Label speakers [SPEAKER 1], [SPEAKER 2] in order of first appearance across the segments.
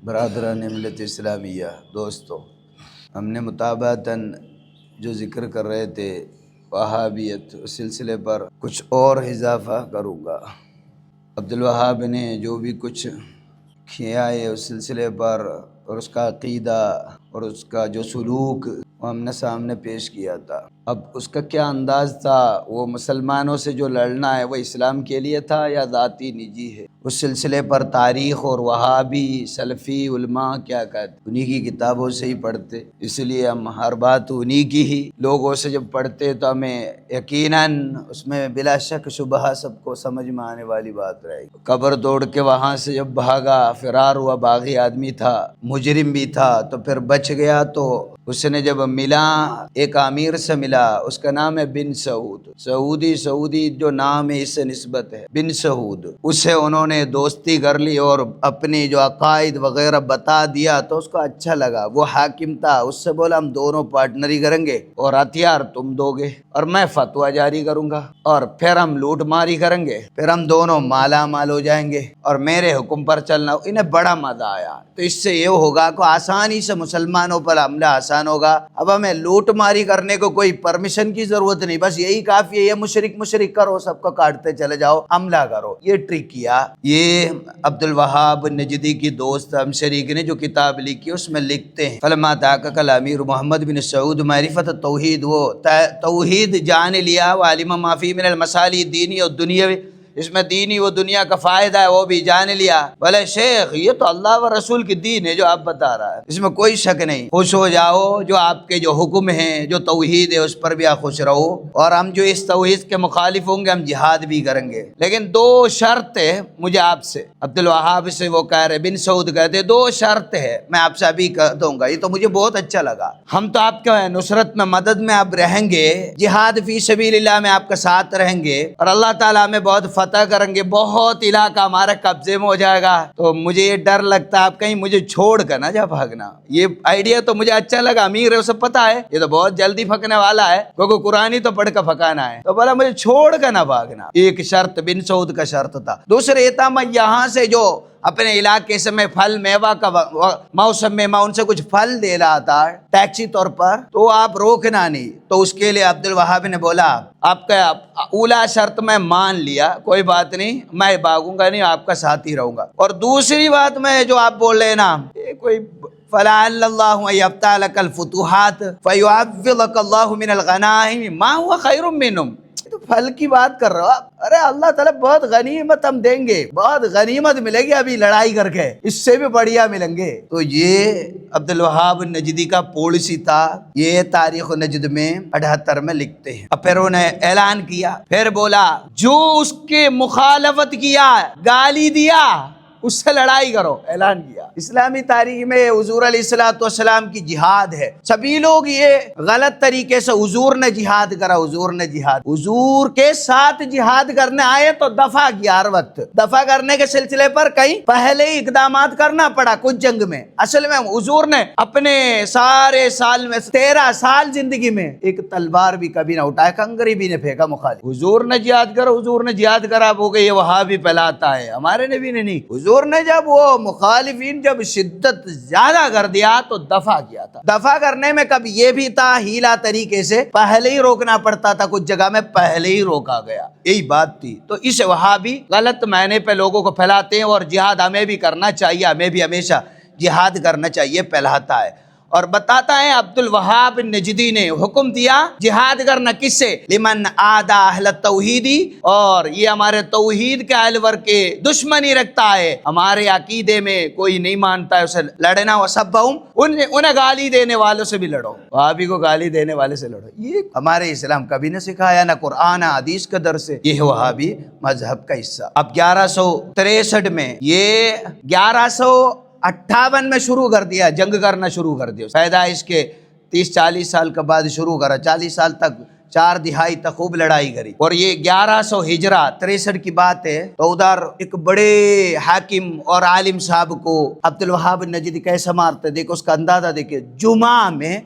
[SPEAKER 1] برادران ملت اسلامیہ دوستو، ہم نے مطابعتاً جو ذکر کر رہے تھے وہابیت، اس سلسلے پر کچھ اور اضافہ کروں گا۔ عبدالوہاب نے جو بھی کچھ کیا ہے اس سلسلے پر اور اس کا عقیدہ اور اس کا جو سلوک وہ ہم نے سامنے پیش کیا تھا۔ اب اس کا کیا انداز تھا، وہ مسلمانوں سے جو لڑنا ہے وہ اسلام کے لیے تھا یا ذاتی نجی ہے، اس سلسلے پر تاریخ اور وہابی سلفی علماء کیا کہتے انہی کی کتابوں سے ہی پڑھتے، اس لیے ہم ہر بات انہی کی ہی لوگوں سے جب پڑھتے تو ہمیں یقیناً اس میں بلا شک شبہ سب کو سمجھ میں آنے والی بات رہے گی۔ قبر توڑ کے وہاں سے جب بھاگا، فرار ہوا، باغی آدمی تھا، مجرم بھی تھا، تو پھر بچ گیا۔ تو اس نے جب ملا ایک امیر سے ملا، اس کا نام ہے بن سعود، سعودی جو نام ہے اس سے نسبت ہے، بن سعود۔ اسے انہوں نے دوستی کر لی اور اپنی جو عقائد وغیرہ بتا دیا تو اس کو اچھا لگا۔ وہ حاکم تھا، اس سے بولا ہم دونوں پارٹنری کریں گے اور ہتھیار تم دو گے اور میں فتویٰ جاری کروں گا اور پھر ہم لوٹ ماری کریں گے، پھر ہم دونوں مالا مال ہو جائیں گے اور میرے حکم پر چلنا۔ انہیں بڑا مزہ آیا، تو اس سے یہ ہوگا کہ آسانی سے مسلمانوں پر حملہ آسان ہوگا۔ اب ہمیں لوٹ ماری کرنے کو کوئی پرمیشن کی ضرورت نہیں، بس یہی کافی ہے، یہ مشرک کرو، سب کو کاٹتے چلے جاؤ، حملہ کرو۔ یہ ٹرک کیا۔ یہ عبدالوہاب نجدی کی دوست ہم شریک نے جو کتاب لکھی اس میں لکھتے ہیں، فلما تحقق الامیر محمد بن سعود معرفت التوحید، وہ توحید جان لیا، وعلم ما فی من المصالح دینی اور دنیاوی، اس میں دینی و دنیا کا فائدہ ہے وہ بھی جان لیا۔ بولے شیخ یہ تو اللہ و رسول کی دین ہے جو آپ بتا رہا ہے، اس میں کوئی شک نہیں، خوش ہو جاؤ، جو آپ کے جو حکم ہیں جو توحید ہے اس پر بھی آپ خوش رہو، اور ہم جو اس توحید کے مخالف ہوں گے ہم جہاد بھی کریں گے، لیکن دو شرط ہے مجھے آپ سے۔ عبدالوہاب سے وہ کہہ رہے، بن سعود کہتے دو شرط ہے، میں آپ سے ابھی کہہ دوں گا، یہ تو مجھے بہت اچھا لگا۔ ہم تو آپ کے نصرت میں مدد میں آپ رہیں گے، جہاد فی سبیل اللہ میں آپ کے ساتھ رہیں گے، اور اللہ تعالیٰ ہمیں بہت فتح کریں گے، بہت علاقہ ہمارے قبضے میں ہو جائے گا۔ تو مجھے یہ ڈر لگتا ہے آپ کہیں مجھے چھوڑ کر نہ جا بھاگنا۔ یہ آئیڈیا تو مجھے اچھا لگا، امیر ہے اسے پتا ہے یہ تو بہت جلدی پھکنے والا ہے کیونکہ قرآن ہی تو پڑھ کر پھکانا ہے، تو بولا مجھے چھوڑ کر نہ بھاگنا۔ ایک شرط بن سعود کا شرط تھا۔ دوسرے یہ تھا میں یہاں سے جو اپنے علاقے سے میں پھل میوہ کا موسم میں میں ان سے کچھ پھل دے رہا تھا ٹیکسی طور پر، تو آپ روکنا نہیں۔ تو اس کے لیے عبدالوہاب نے بولا آپ کا اولا شرط میں مان لیا، کوئی بات نہیں، میں بھاگوں گا نہیں، آپ کا ساتھ ہی رہوں گا۔ اور دوسری بات میں جو آپ بول رہے نا، یہ کوئی فَلَعَلَّ اللَّهُ أَن يَفْتَحَ لَكَ الْفُتُوحَاتِ فَيُعَوِّضَكَ اللَّهُ مِنَ الْغَنَائِمِ مَا هُوَ خَيْرٌ مِّنْهُمْ۔ تو پھل کی بات کر رہا ہو، ارے اللہ تعالیٰ بہت غنیمت ہم دیں گے، بہت غنیمت ملے گی ابھی لڑائی کر کے، اس سے بھی بڑھیا ملیں گے۔ تو یہ عبدالوہاب نجدی کا پالیسی تھا، یہ تاریخ نجد میں 78 میں لکھتے ہیں۔ اب پھر انہوں نے اعلان کیا، پھر بولا جو اس کے مخالفت کیا، گالی دیا، اس سے لڑائی کرو، اعلان کیا۔ اسلامی تاریخ میں حضور علیہ الصلوۃ والسلام کی جہاد ہے، سبھی لوگ یہ غلط طریقے سے حضور نے جہاد کرا، حضور نے جہاد، حضور کے ساتھ جہاد کرنے آئے تو دفع کیا، ہر وقت دفع کرنے کے سلسلے پر کئی پہلے ہی اقدامات کرنا پڑا کچھ جنگ میں۔ اصل میں حضور نے اپنے سارے سال میں 13 سال زندگی میں ایک تلوار بھی کبھی نہ اٹھایا، کنگری بھی نہ پھینکا مخالف۔ حضور نے جہاد کرا، حضور نے جہاد کرا، وہ کہ یہ وہابی پھیلاتا ہے، ہمارے نبی نے نہیں۔ حضور نے جب وہ مخالفین جب شدت زیادہ کر دیا تو دفع کیا تھا۔ دفع کرنے میں کب یہ بھی تھا ہیلا طریقے سے پہلے ہی روکنا پڑتا تھا، کچھ جگہ میں پہلے ہی روکا گیا، یہی بات تھی۔ تو اس وہابی غلط معنی پہ لوگوں کو پھیلاتے ہیں، اور جہاد ہمیں بھی کرنا چاہیے، ہمیں بھی ہمیشہ جہاد کرنا چاہیے، پھیلاتا ہے اور بتاتا ہے عبدالوہاب نجدی نے حکم دیا جہاد کرنا کس سے، لمن عادى اہل التوحیدی، اور یہ ہمارے توحید کے اہل ور کے دشمنی رکھتا ہے، ہمارے عقیدے میں کوئی نہیں مانتا ہے اسے لڑنا، وسبہم، انہیں گالی دینے والوں سے بھی لڑو، وہابی کو گالی دینے والے سے لڑو۔ یہ ہمارے اسلام کبھی نہ سکھایا، نہ قرآن حدیث کا درس ہے، یہ ہے وہابی مذہب کا حصہ۔ اب 1163 میں، یہ 1158 میں شروع کر دیا، جنگ کرنا شروع کر دیا، پیدائش کے 30-40 سال کے بعد شروع کرا، 40 سال تک 4 دہائی تک خوب لڑائی کری۔ اور یہ 1100 ہجرہ 63 کی بات ہے، تو ادھر ایک بڑے حاکم اور عالم صاحب کو عبدالوہاب نجدی کیسے مارتے، دیکھو اس کا اندازہ دیکھیں،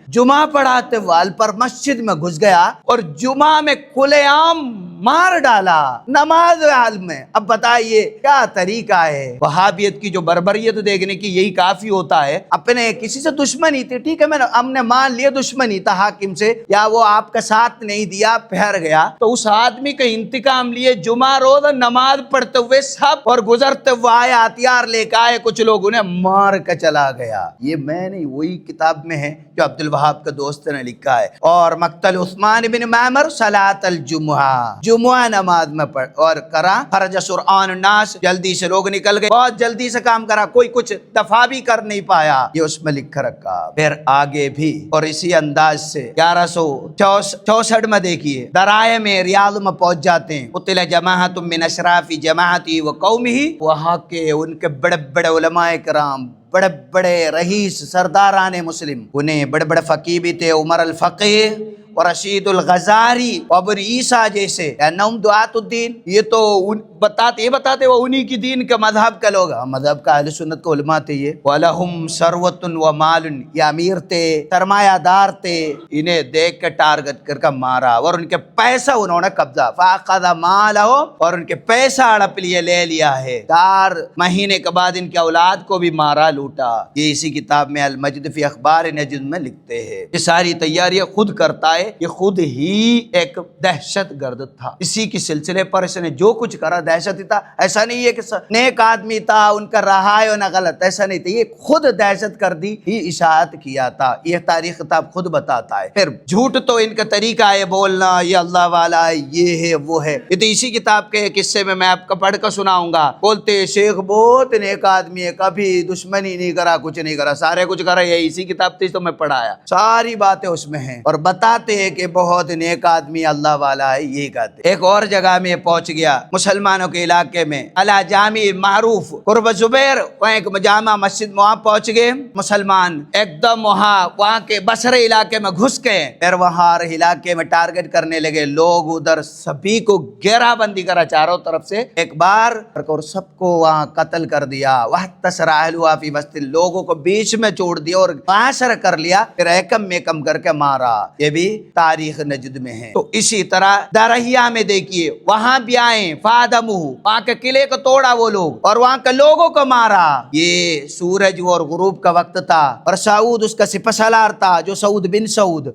[SPEAKER 1] جمعہ پڑھاتے وال پر مسجد میں گھس گیا اور جمعہ میں کھلے عام مار ڈالا نماز حال میں۔ اب بتائیے کیا طریقہ ہے وہابیت کی جو بربریت دیکھنے کی؟ یہی کافی ہوتا ہے۔ اپنے کسی سے دشمنی تھی، ٹھیک ہے، ہم نے مان لیا دشمنی تھا حاکم سے، یا وہ آپ کا ساتھ نہیں دیا، پھیر گیا، تو اس آدمی کا انتقام لیے جمعہ روز نماز پڑھتے ہوئے سب اور گزرتے ہوئے آئے، ہتھیار لے کے آئے، کچھ لوگ انہیں مار کے چلا گیا۔ یہ میں نہیں، وہی کتاب میں ہے جو عبد الوہاب کا دوست نے لکھا ہے۔ اور مقتل عثمان بن معمر صلاۃ الجمعہ، جمعہ نماز میں پڑھ اور کرا، خرج سرعان الناس، جلدی سے لوگ نکل گئے، بہت جلدی سے کام کرا، کوئی کچھ دفاع بھی کر نہیں پایا، یہ اس میں لکھ رکھا۔ پھر آگے بھی اور اسی انداز سے 1164 میں دیکھیے، درائے میں ریاض میں پہنچ جاتے ہیں، قتل جماعت من اشراف جماعتی و قومہ، وہاں کے ان کے بڑے بڑے علماء کرام، بڑے بڑے رئیس سرداران مسلم، انہیں بڑے بڑے فقیہ بھی تھے، عمر الفقیہ اور رشید الغزاری اور ابو عیسیٰ جیسے، انہم دعات الدین، یہ تو بتاتے وہ انہی کی دین کے مذہب کے لوگ، مذہب کا اہل سنت کو علماء تھے یہ۔ وَلَهُمْ ثَرْوَةٌ وَمَالٌ، یہ امیر تھے، سرمایہ دار تھے، انہیں دیکھ کے ٹارگٹ کر کے مارا اور ان کے پیسہ انہوں نے قبضہ، فَأَخَذَ مَالَهُ، اور ان کے پیسہ ہڑپ لیے، لے لیا ہے۔ 4 مہینے کے بعد ان کے اولاد کو بھی مارا لوٹا۔ یہ اسی کتاب میں المجد فی اخبار نجد میں لکھتے ہیں۔ یہ ساری تیاریاں خود کرتا ہے، یہ خود ہی ایک دہشت گرد تھا، اسی کے سلسلے پر اس نے جو کچھ کرا دہشت ہی تھا۔ ایسا نہیں ہے کہ نیک آدمی تھا، ان کا رہا ہے نہ غلط، ایسا نہیں تھا، یہ خود دہشت گردی ہی اشاعت کیا تھا، یہ تاریخ کتاب خود بتاتا ہے۔ پھر جھوٹ تو ان کا طریقہ ہے بولنا، یہ اللہ والا ہے، یہ ہے وہ ہے، یہ تو اسی کتاب کے قصے میں آپ کو پڑھ کر سناؤں گا۔ بولتے شیخ بہت نیک آدمی ہے، کبھی دشمنی نہیں کرا، کچھ نہیں کرا، سارے کچھ کرا، یہ اسی کتاب تھی تو میں پڑھایا، ساری باتیں اس میں ہیں، اور بتاتے ہیں کہ بہت نیک آدمی اللہ والا ہے، یہ کہتے۔ ایک اور جگہ میں پہنچ گیا مسلمانوں کے علاقے میں، علی جامع معروف قرب زبیر، وہاں ایک جامع مسجد، وہاں پہنچ گئے مسلمان، ایک دم وہاں کے بصرے علاقے میں گھس گئے، پھر وہاں علاقے میں ٹارگٹ کرنے لگے، لوگ ادھر سبھی کو گھیرا بندی کرا چاروں طرف سے ایک بار، اور سب کو وہاں قتل کر دیا۔ وَاحْتَسَرَ أَهْلُهَا فِي وَسْطِ، لوگوں کو بیچ میں چھوڑ دیا اور معاشر کر لیا، پھر ایکم میکم کر کے مارا۔ یہ بھی تاریخ نجد میں ہے۔ تو اسی طرح درہیا میں دیکھیے، وہاں بھی آئے، فادمہ، وہاں کے قلعے کو توڑا وہ لوگ اور وہاں کے لوگوں کو مارا۔ یہ سورج اور غروب کا وقت تھا، اور سعود اس کا سپہ سالار تھا، جو سعود بن سعود،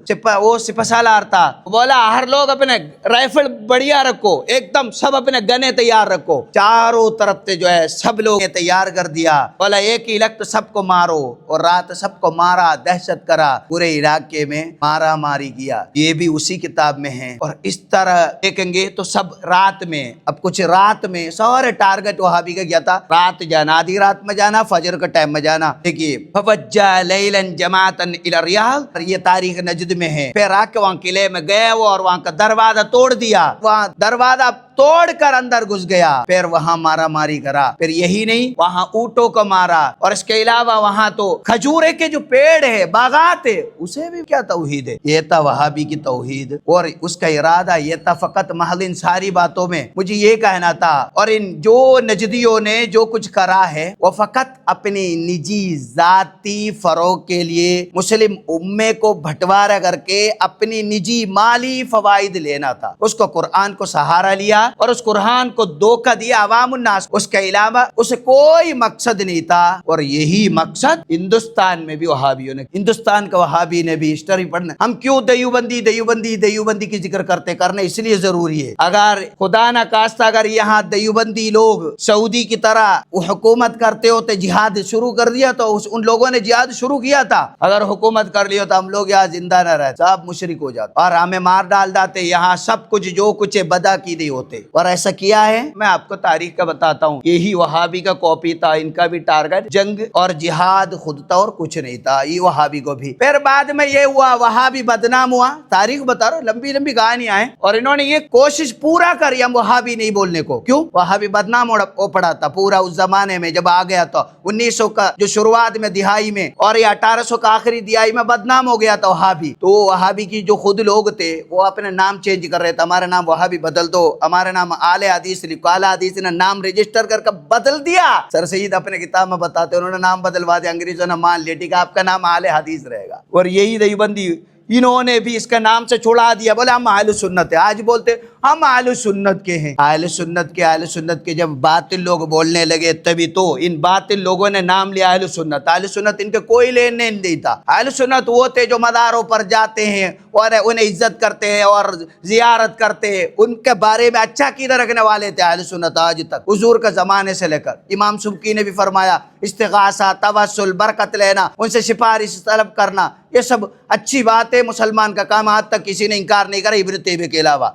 [SPEAKER 1] وہ سپہ سالار تھا، بولا ہر لوگ اپنے رائفل بڑھیا رکھو، ایک دم سب اپنے گنے تیار رکھو، چاروں طرف سے جو ہے سب لوگ تیار کر دیا، بولا ایک ہی وقت سب کو مارو، اور رات سب کو مارا، دہشت کرا، پورے علاقے میں مارا ماری کیا۔ یہ بھی اسی کتاب میں ہے۔ اور اس طرح دیکھیں گے تو سب رات میں، اب کچھ رات میں سارے ٹارگٹ وہابی کا کیا تھا، رات جانا، آدھی رات میں جانا، فجر کا ٹائم میں جانا۔ دیکھیے فوجا لیلا جماعتا الی الریاض، یہ تاریخ نجد میں ہے۔ پھر آ کے وہاں قلعے میں گئے وہ، اور وہاں کا دروازہ توڑ دیا، وہاں دروازہ توڑ کر اندر گھس گیا، پھر وہاں مارا ماری کرا۔ پھر یہی نہیں، وہاں اونٹوں کو مارا، اور اس کے علاوہ وہاں تو کھجورے کے جو پیڑ ہے، باغات ہے، اسے بھی کیا توحید ہے، یہ تھا وہابی کی توحید، اور اس کا ارادہ یہ تھا فقط محض ان ساری باتوں میں مجھے یہ کہنا تھا، اور ان جو نجدیوں نے جو کچھ کرا ہے وہ فقط اپنی نجی ذاتی فروغ کے لیے مسلم امے کو بھٹوارا کر کے اپنی نجی مالی فوائد لینا تھا۔ اس کو قرآن کو سہارا لیا اور اس قرآن کو دھوکہ دیا عوام الناس، اس کے علاوہ اسے کوئی مقصد نہیں تھا۔ اور یہی مقصد ہندوستان میں بھی وہابیوں نے، ہندوستان کا وہابی نے بھی ہسٹری پڑھنا، ہم کیوں دیوبندی کی ذکر کرنا اس لیے ضروری ہے، اگر خدا نہ خواستہ اگر یہاں دیوبندی لوگ سعودی کی طرح وہ حکومت کرتے ہوتے، جہاد شروع کر دیا، تو ان لوگوں نے جہاد شروع کیا تھا، اگر حکومت کر لی تو ہم لوگ یہاں زندہ نہ رہتے، سب مشرک ہو جاتے اور ہمیں مار ڈال جاتے، یہاں سب کچھ جو کچھ بدا کی نہیں ہوتے۔ اور ایسا کیا ہے، میں آپ کو تاریخ کا بتاتا ہوں، یہی وہابی کا کاپی تھا، ان کا بھی ٹارگٹ جنگ اور جہاد خود تھا اور کچھ نہیں تھا، یہ وہابی کو بھی۔ پھر بعد میں یہ ہوا، وہابی بدنام ہوا، تاریخ بتا رہا ہوں، لمبی لمبی کہانیاں ہیں، اور انہوں نے یہ کوشش پورا کری ہم وہابی نہیں بولنے کو، کیوں؟ وہابی بدنام ہو پڑا تھا پورا اس زمانے میں، جب آ گیا تو 1900 کا جو شروعات میں دہائی میں، اور یہ 1800 کا آخری دہائی میں بدنام ہو گیا تھا وہابی۔ تو وہابی کی جو خود لوگ تھے وہ اپنے نام چینج کر رہے تھے، ہمارا نام وہابی بدل دو، ہمارا نام اہل حدیث لکھو، اہل حدیث نے نام رجسٹر کر کے بدل دیا، سر سید اپنے کتاب میں بتاتے انہوں نے نام بدلوا دیا، انگریزوں نے مان لیا، ٹھیک ہے آپ کا نام اہل حدیث رہے گا۔ اور یہی دیوبندی انہوں نے بھی اس کا نام سے چھڑا دیا، بولے ہم اہل سنت ہیں، آج بولتے ہم اہل سنت کے ہیں۔ اہل سنت کے جب باطل لوگ بولنے لگے تبھی تو ان باطل لوگوں نے نام لیا اہل سنت۔ اہل سنت ان کے کوئی لین دین نہیں تھا۔ اہل سنت وہ تھے جو مزاروں پر جاتے ہیں اور انہیں عزت کرتے ہیں اور زیارت کرتے ہیں، ان کے بارے میں اچھا عقیدہ رکھنے والے تھے اہل سنت آج تک، حضور کا زمانے سے لے کر۔ امام سبکی نے بھی فرمایا استغاثہ، توسل، برکت لینا، ان سے سفارش طلب کرنا، یہ سب اچھی بات ہے، مسلمان کا کام، آج تک کسی نے انکار نہیں کرا ابن تیمیہ کے علاوہ۔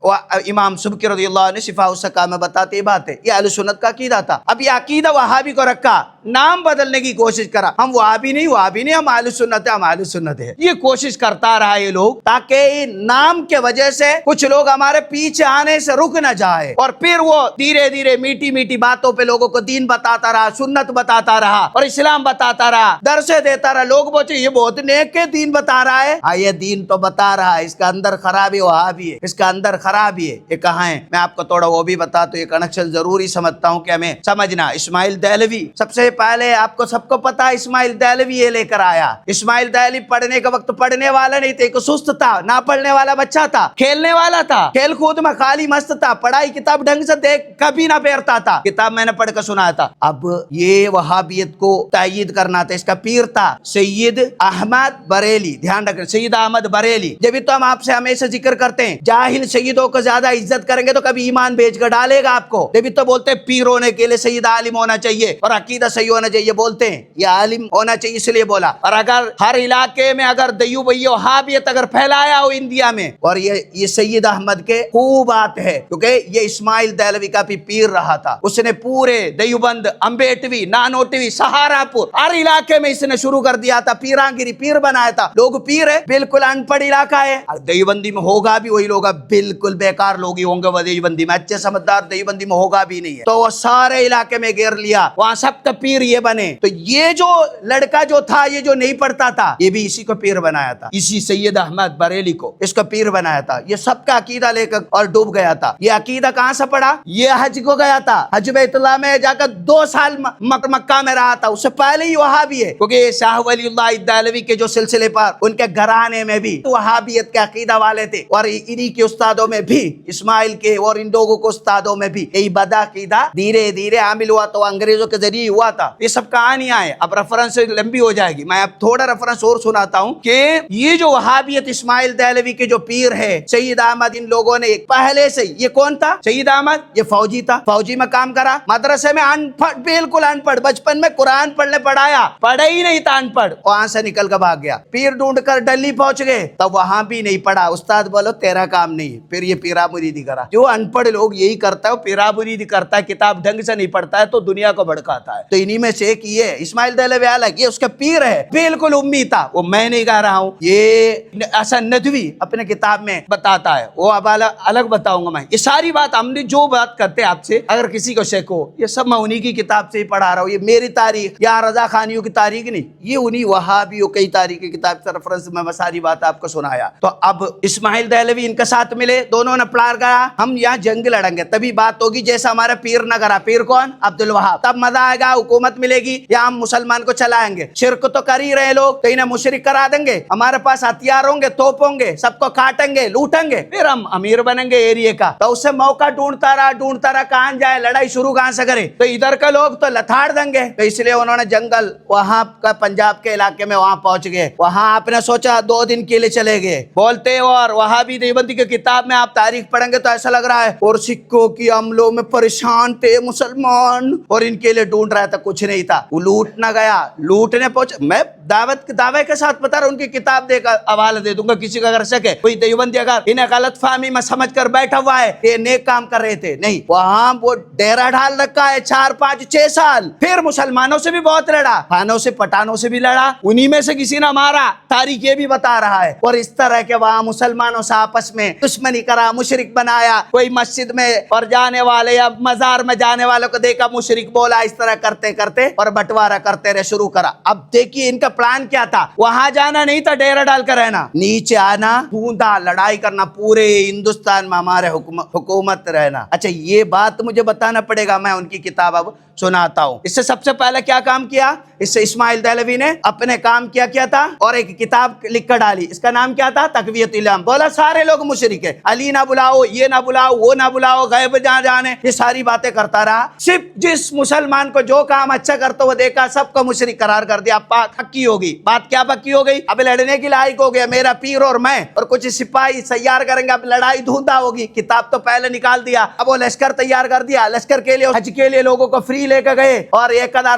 [SPEAKER 1] امام سبکی رضی اللہ عنہ شفاء السقام میں بتاتے یہ بات ہے، یہ اہل سنت کا عقیدہ تھا۔ اب یہ عقیدہ وہابی کو رکھا، نام بدلنے کی کوشش کرا، ہم وہابی نہیں، ہم اہل سنت ہیں، ہم اہل سنت ہیں، یہ کوشش کرتا رہا یہ لوگ، تاکہ نام کے وجہ سے کچھ لوگ ہمارے پیچھے آنے سے رک نہ جائے، اور پھر وہ دھیرے دھیرے میٹھی میٹھی باتوں پہ لوگوں کو دین بتاتا رہا، سنت بتاتا رہا اور اسلام بتاتا رہا، درسیں دیتا رہا۔ لوگ بولتے یہ بہت نیک ہے، دین بتا رہا ہے۔ ہاں، یہ دین تو بتا رہا ہے، اس کا اندر خرابی وہابی ہے، اس کا اندر خرابی ہے۔ یہ کہاں ہے؟ میں آپ کو تھوڑا وہ بھی بتا تو یہ کنیکشن ضروری سمجھتا ہوں کہ ہمیں سمجھنا۔ اسماعیل دہلوی، سب سے پہلے آپ کو سب کو پتا ہے اسماعیل دہلوی یہ لے کر آیا۔ اسماعیل دہلوی پڑھنے کا وقت پڑھنے والا نہیں تھا، ایک سست تھا، نہ پڑھنے والا بچہ تھا، کھیلنے والا تھا، کھیل کود میں خالی مست تھا، پڑھائی کتاب ڈھنگ سے دیکھ کبھی نہ پھیرتا تھا، کتاب میں نے پڑھ کر سنایا تھا۔ اب یہ وہابیت کو تائید کرنا تھا، اس کا پیر تھا سید احمد بریلی، دھیان رکھیں، سید احمد بریلی۔ جبھی تو ہم آپ سے ہمیشہ ذکر کرتے ہیں جاہل سیدوں کو زیادہ عزت کریں گے تو کبھی ایمان بیچ کر ڈالے گا آپ کو۔ جبھی تو بولتے ہیں پیر ہونے کے لیے سید عالم ہونا چاہیے اور عقیدہ صحیح ہونا چاہیے، بولتے ہیں یہ عالم ہونا چاہیے اس لیے بولا۔ اور اگر ہر علاقے میں اگر دیوبند وہابیت اگر پھیلایا ہو انڈیا میں، اور یہ سید احمد کے خوب بات ہے، کیونکہ یہ اسماعیل دہلوی کا بھی پیر رہا تھا، اس نے پورے دیوبند، امبیٹوی، نانوٹوی، سہارا پور ہر علاقے میں اس نے شروع کر دیا تھا، پیرانگیری پیر بنایا تھا۔ لوگ پیر ہے، بالکل ان پڑھ علاقہ ہے، دیوبندی میں ہوگا بھی وہی لوگ، بالکل بیکار لوگ ہی ہوں گے وہ دیوبندی میں، اچھے سمجھدار دیوبندی میں ہوگا بھی نہیں ہے، تو وہ سارے علاقے میں گھیر لیا، وہاں سب کا پیر یہ بنے۔ تو یہ جو لڑکا جو تھا، یہ جو نہیں پڑھتا تھا، یہ بھی اسی کو پیر بنایا تھا، اسی سید احمد بریلی کو اس کا پیر بنایا تھا۔ یہ سب کا عقیدہ لے کر اور ڈوب گیا تھا۔ یہ عقیدہ کہاں سے پڑا؟ یہ حج کو گیا تھا، حج بیت اللہ میں جا کر 2 سال مکہ میں رہا تھا، اس سے پہلے ہی وہابی ہے، کیونکہ شاہ ولی اللہ دہلوی کے جو سلسلے پر ان کے گھرانے میں بھی وہابیت کے عقیدہ والے تھے، اور انہی کے استادوں میں بھی، اسماعیل کے اور ان لوگوں کو استادوں میں بھی یہی بد عقیدہ دھیرے دھیرے عامل ہوا، تو انگریزوں کے ذریعے ہوا تھا۔ یہ سب کہانیاں ہیں، اب ریفرنس لمبی ہو جائے گی، میں اب تھوڑا ریفرنس اور سناتا ہوں کہ یہ جو وہابیت اسماعیل دہلوی کے جو پیر ہے سید احمد، ان لوگوں نے پہلے سے، یہ کون تھا سید احمد؟ یہ فوجی تھا، فوجی میں کام کرا، مدرسے میں ان پڑھ، بالکل ان پڑھ، بچپن میں قرآن پڑھنے پڑھایا، پڑھا ہی نہیں تھا، ان پڑھ، وہاں سے نکل کر بھاگ گیا، پیر ڈھونڈ کر دلی پہنچ گئے، تب وہاں بھی نہیں پڑھا، استاد بولو تیرا کام نہیں، پھر یہ پیرا مریدی کرا۔ جو ان پڑھ لوگ یہی کرتا ہے، پیرا مریدی کرتا ہے، کتاب ڈھنگ سے نہیں پڑھتا ہے تو دنیا کو بھڑکاتا ہے۔ تو انہی میں سے ایک یہ اسماعیل دہلوی الگ، یہ اس کا پیر ہے، بالکل امی تھا، وہ میں نہیں کہہ رہا ہوں، یہ حسن ندوی اپنے کتاب میں بتاتا ہے، وہ اب الگ بتاؤں گا میں۔ یہ ساری بات ہم نے جو بات کرتے ہیں آپ سے، اگر کسی کو شک ہو، یہ سب میں انہی کی کتاب سے ہی پڑھا رہا ہوں، یہ میری تاریخ یا رضا خانیوں کی تاریخ نہیں، یہ انہی وہابیوں کی تاریخ کی کتاب سے ریفرنس میں ساری بات آپ کو سنایا۔ تو اب اسماعیل دہلوی ان کے ساتھ ملے، دونوں نے پلان کرا ہم یہاں جنگ لڑیں گے، تبھی بات ہوگی جیسا ہمارا پیر نہ کرا، پیر کون؟ عبد الوہاب، تب مزہ آئے گا، حکومت ملے گی یا ہم مسلمان کو چلائیں گے۔ شرک تو کر ہی رہے لوگ، تو انہیں مشرک کرا دیں گے، ہمارے پاس ہتھیار ہوں گے، توپ ہوں گے، سب کو کاٹیں گے، لوٹیں گے، پھر ہم امیر بنیں گے ایریے کا۔ تو اسے موقع ڈھونڈتا رہا کہاں جائے، لڑائی شروع کہاں سے کرے، تو ادھر کا لوگ تو لتاڑ دیں گے، تو اس لیے انہوں نے جنگل وہاں کا پنجاب کے علاقے میں وہاں پہنچ گئے۔ وہاں آپ نے سوچا 2 دن کے لیے چلے گئے، بولتے اور وہاں بھی دیوبندی کی کتاب میں آپ تاریخ پڑھیں گے تو ایسا لگ رہا ہے اور سکھوں کی حملوں میں پریشان تھے مسلمان، اور ان کے لیے ڈھونڈ رہا تھا، کچھ نہیں تھا، وہ لوٹ نہ گیا، لوٹنے پہنچ، میں دعوے کے ساتھ بتا رہا ہوں، ان کی کتاب دے کر حوالہ دے دوں گا، کسی کا اگر شک ہے، کوئی دیوبندی اگر انہیں غلط فہمی میں سمجھ کر بیٹھا ہوا ہے یہ نیک کام کر رہے تھے، نہیں، وہاں وہ ڈیرا ڈھال رکھا ہے 4 5 6 سال، پھر مسلمانوں سے بھی بہت لڑا، خانوں سے پٹھانوں سے بھی لڑا، انہی میں سے کسی نے مارا، تاریخ یہ بھی بتا رہا ہے، اور اس طرح کے وہاں مسلمانوں سے آپس میں دشمنی کرا، مشرک بنایا، کوئی مسجد میں اور جانے والے یا مزار میں جانے والوں کو دیکھا مشرک بولا، اس طرح کرتے کرتے اور بٹوارا کرتے رہے، شروع کرا۔ اب دیکھیے ان کا پلان کیا تھا؟ وہاں جانا نہیں تھا ڈیرا ڈال کر رہنا، نیچے آنا، ڈھونڈا، لڑائی کرنا، پورے ہندوستان میں ہمارے حکومت رہنا۔ اچھا یہ بات مجھے بتانا پڑے گا، میں ان کی کتاب اب سناتا ہوں۔ اس سے سب سے پہلے کیا کام کیا؟ اس سے اسماعیل دہلوی نے اپنے کام کیا تھا اور ایک کتاب لکھ کر ڈالی، اس کا نام کیا تھا؟ تقویت العلم۔ بولا سارے لوگ مشرک ہیں، علی نہ بلاؤ، یہ نہ بلاؤ، وہ نہ بلاؤ، غیب جہاں جانے، یہ ساری باتیں کرتا رہا۔ صرف جس مسلمان کو جو کام اچھا کرتا وہ دیکھا، سب کو مشرک قرار کر دیا۔ پکی ہوگی بات، کیا پکی ہو گئی؟ اب لڑنے کی لائق ہو گیا میرا پیر اور میں، اور کچھ سپاہی تیار کریں گے، اب لڑائی دھوندا ہوگی۔ کتاب تو پہلے نکال دیا، اب وہ لشکر تیار کر دیا، لشکر کے لیے حج کے لیے لوگوں کو فری لے کے گئے، اور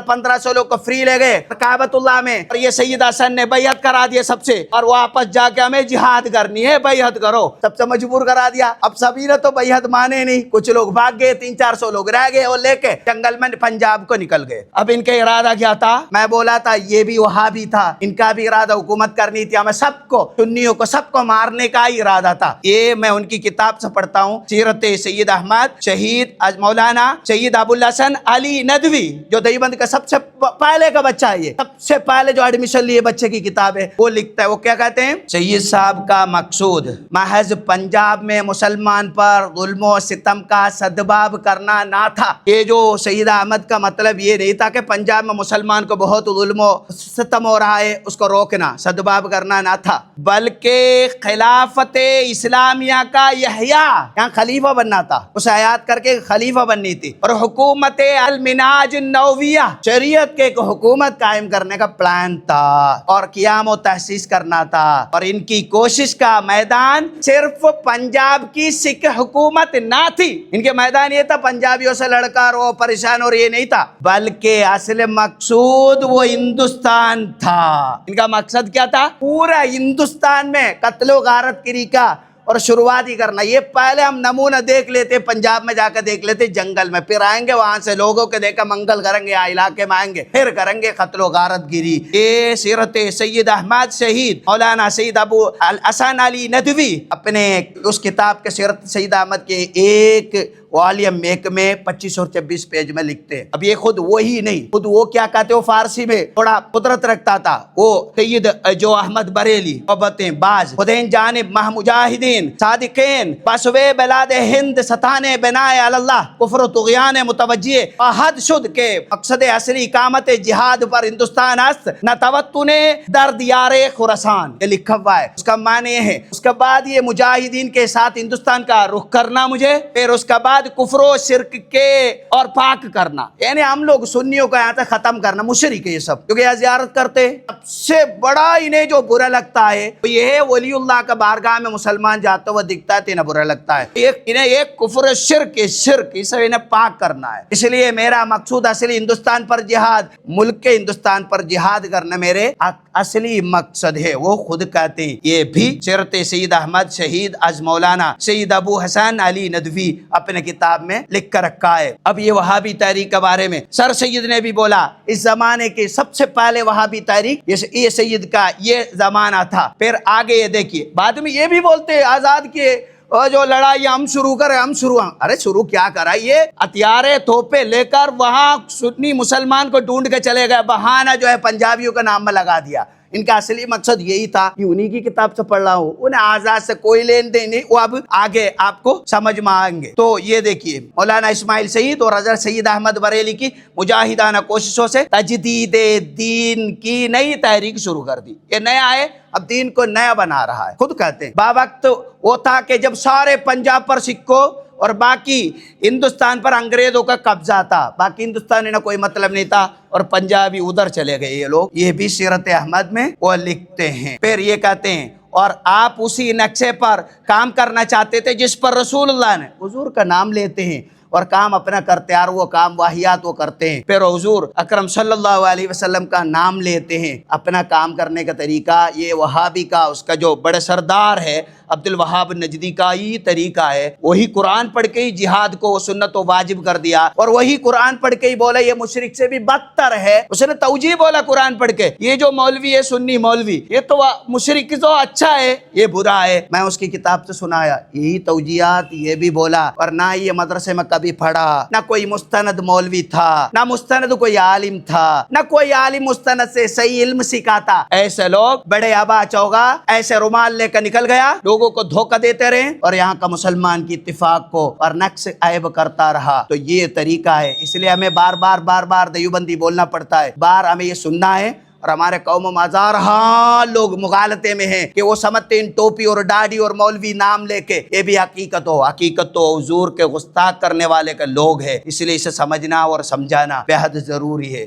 [SPEAKER 1] 1500 لوگ کو فری لے گئے کعبۃ اللہ میں، اور یہ سید حسن نے بیعت کرا دیا سب سے، اور واپس جا کے ہمیں جہاد کرنی ہے، بیعت کرو، سب سے مجبور کرا دیا۔ اب سبھی نے تو بیعت مانے نہیں، کچھ لوگ بھاگ گئے، 300-400 لوگ رہ گئے اور لے کے جنگل میں پنجاب کو نکل گئے۔ اب ان کا ارادہ کیا تھا؟ میں بولا تھا یہ بھی وہابی تھا، ان کا بھی ارادہ حکومت کرنی تھی، ہمیں سب کو، سنیوں کو سب کو مارنے کا ہی ارادہ تھا۔ یہ میں ان کی کتاب سے پڑھتا ہوں، سیرت سید احمد شہید مولانا سید ابو الحسن علی ندوی، جو دیوبند کا سب سے پہلے کا بچہ ہے، یہ سب سے پہلے جو ایڈمیشن لیے بچے کی کتاب ہے، وہ لکھتا ہے، وہ کیا کہتے ہیں؟ سید صاحب کا مقصود محض پنجاب میں مسلمان پر ظلم و ستم کا سدباب کرنا نہ تھا۔ یہ جو سید احمد کا مطلب یہ نہیں تھا کہ پنجاب میں مسلمان کو بہت ظلم و ستم ہو رہا ہے، اس کو روکنا، سدباب کرنا نہ تھا، بلکہ خلافت اسلامیہ کا احیاء، یہاں خلیفہ بننا تھا، اس آیات کر کے خلیفہ بننی تھی، اور حکومت المناج النوویہ، شریعت کے ایک حکومت قائم کرنے کا پلان تھا، اور قیام و تحسیس کرنا تھا، اور ان کی کوشش کا میدان صرف پنجاب کی سکھ حکومت نہ تھی، ان کے میدان یہ تھا پنجابیوں سے لڑ کر وہ پریشان، اور یہ نہیں تھا، بلکہ اصل مقصود وہ ہندوستان تھا۔ ان کا مقصد کیا تھا؟ پورا ہندوستان میں قتل و غارت گری کا اور شروعات ہی کرنا۔ یہ پہلے ہم نمونہ دیکھ لیتے، پنجاب میں جا کے دیکھ لیتے، جنگل میں، پھر آئیں گے وہاں سے لوگوں کے دیکھا منگل کریں گے، یہاں علاقے میں آئیں گے، پھر کریں گے قتل و غارت گیری۔ یہ سیرت سید احمد شہید مولانا سید ابو الحسن علی ندوی اپنے اس کتاب کے سیرت سید احمد کے ایک والیم ایک میں 25 اور 26 پیج میں لکھتے ہیں۔ اب یہ خود وہی نہیں، خود وہ کیا کہتے ہیں، وہ فارسی میں تھوڑا قدرت رکھتا تھا، وہ سید جو احمد بریلی، محبتیں باز خدین جانب مجاہدین صادقین بسوے بلاد ہند ستانے بنائے اللہ کفر و طغیان متوجہ حد شد کے مقصد اصلی اقامت جہاد پر ہندوستان است نہ توتن در دیار خراسان، یہ لکھا ہوا ہے۔ اس کا معنی یہ ہے، اس کے بعد یہ مجاہدین کے ساتھ ہندوستان کا رخ کرنا مجھے، پھر اس کے بعد کفر و شرک کے اور پاک کرنا، یعنی ہم لوگ سنیوں کا یہاں سے ختم کرنا، مشرک ہے یہ سب، کیونکہ یہاں زیارت کرتے ہیں۔ سب سے بڑا انہیں جو برا لگتا ہے وہ یہ ہے، ولی اللہ کا بارگاہ میں مسلمان جاتا ہوا دکھتا ہے تو انہیں برا لگتا ہے، انہیں ایک کفر شرک اسے انہیں پاک کرنا ہے۔ اس لیے میرا مقصود اصلی ہندوستان پر جہاد، ملک کے ہندوستان پر جہاد کرنا میرے اصلی مقصد ہے۔ وہ خود کہتے ہیں، یہ بھی سیرت سید احمد شہید از مولانا سید ابو حسن علی ندوی اپنے کتاب میں لکھ کر رکھا ہے۔ اب یہ وہابی تحریک کے بارے میں سر سید نے بھی بولا، اس زمانے کے سب سے پہلے وہابی تحریک یہ سید کا یہ زمانہ تھا۔ پھر آگے یہ دیکھیے، بعد میں یہ بھی بولتے آزاد کیے، اور جو لڑائی ہم شروع کریں، ہم ارے شروع کیا کرا، یہ ہتھیارے توپے لے کر وہاں سنی مسلمان کو ڈھونڈ کے چلے گئے، بہانہ جو ہے پنجابیوں کا نام میں لگا دیا۔ ان کا اصلی مقصد یہی تھا کہ انہی کی کتاب سے پڑھ رہا ہوں، انہیں آزاد سے کوئی لین دین نہیں، وہ اب آگے آپ کو سمجھ میں آئیں گے۔ تو یہ دیکھیے، مولانا اسماعیل سعید اور حضرت سید احمد بریلی کی مجاہدانہ کوششوں سے تجدید دین کی نئی تحریک شروع کر دی۔ یہ نیا ہے، اب دین کو نیا بنا رہا ہے۔ خود کہتے ہیں با وقت وہ تھا کہ جب سارے پنجاب پر سکھوں اور باقی ہندوستان پر انگریزوں کا قبضہ تھا، باقی ہندوستان انہیں کوئی مطلب نہیں تھا، اور پنجابی ادھر چلے گئے یہ لوگ۔ یہ بھی سیرت احمد میں وہ لکھتے ہیں۔ پھر یہ کہتے ہیں، اور آپ اسی نقشے پر کام کرنا چاہتے تھے جس پر رسول اللہ نے، حضور کا نام لیتے ہیں اور کام اپنا کرتے ہیں، اور وہ کام واہیات وہ کرتے ہیں۔ پھر حضور اکرم صلی اللہ علیہ وسلم کا نام لیتے ہیں، اپنا کام کرنے کا طریقہ یہ وہابی کا، اس کا جو بڑے سردار ہے عبد الوہاب نجدی کا یہ طریقہ ہے، وہی قرآن پڑھ کے ہی جہاد کو سنت و واجب کر دیا، اور وہی قرآن پڑھ کے ہی بولا یہ مشرک سے بھی بدتر ہے، اس نے توجیہ بولا قرآن پڑھ کے، یہ جو مولوی ہے سنی مولوی یہ تو مشرک تو اچھا ہے یہ برا ہے، میں اس کی کتاب سے سنایا یہی توجیہات، یہ بھی بولا، اور نہ یہ مدرسے میں کبھی پڑھا، نہ کوئی مستند مولوی تھا، نہ مستند کوئی عالم تھا، نہ کوئی عالم مستند سے صحیح علم سکھاتا، ایسے لوگ بڑے آبا چوگا ایسے رومال لے کر نکل گیا، لوگوں کو دھوکہ دیتے رہے اور یہاں کا مسلمان کی اتفاق کو اور نقص عیب کرتا رہا، تو یہ طریقہ ہے، اس لیے ہمیں بار بار دیوبندی بولنا پڑتا ہے، ہمیں یہ سننا ہے، اور ہمارے قوم و ہزارہا لوگ مغالطے میں ہیں کہ وہ سمجھتے ہیں ٹوپی اور داڑھی اور مولوی نام لے کے یہ بھی حقیقت تو حضور کے گستاخ کرنے والے کے لوگ ہیں، اس لیے اسے سمجھنا اور سمجھانا بے حد ضروری ہے۔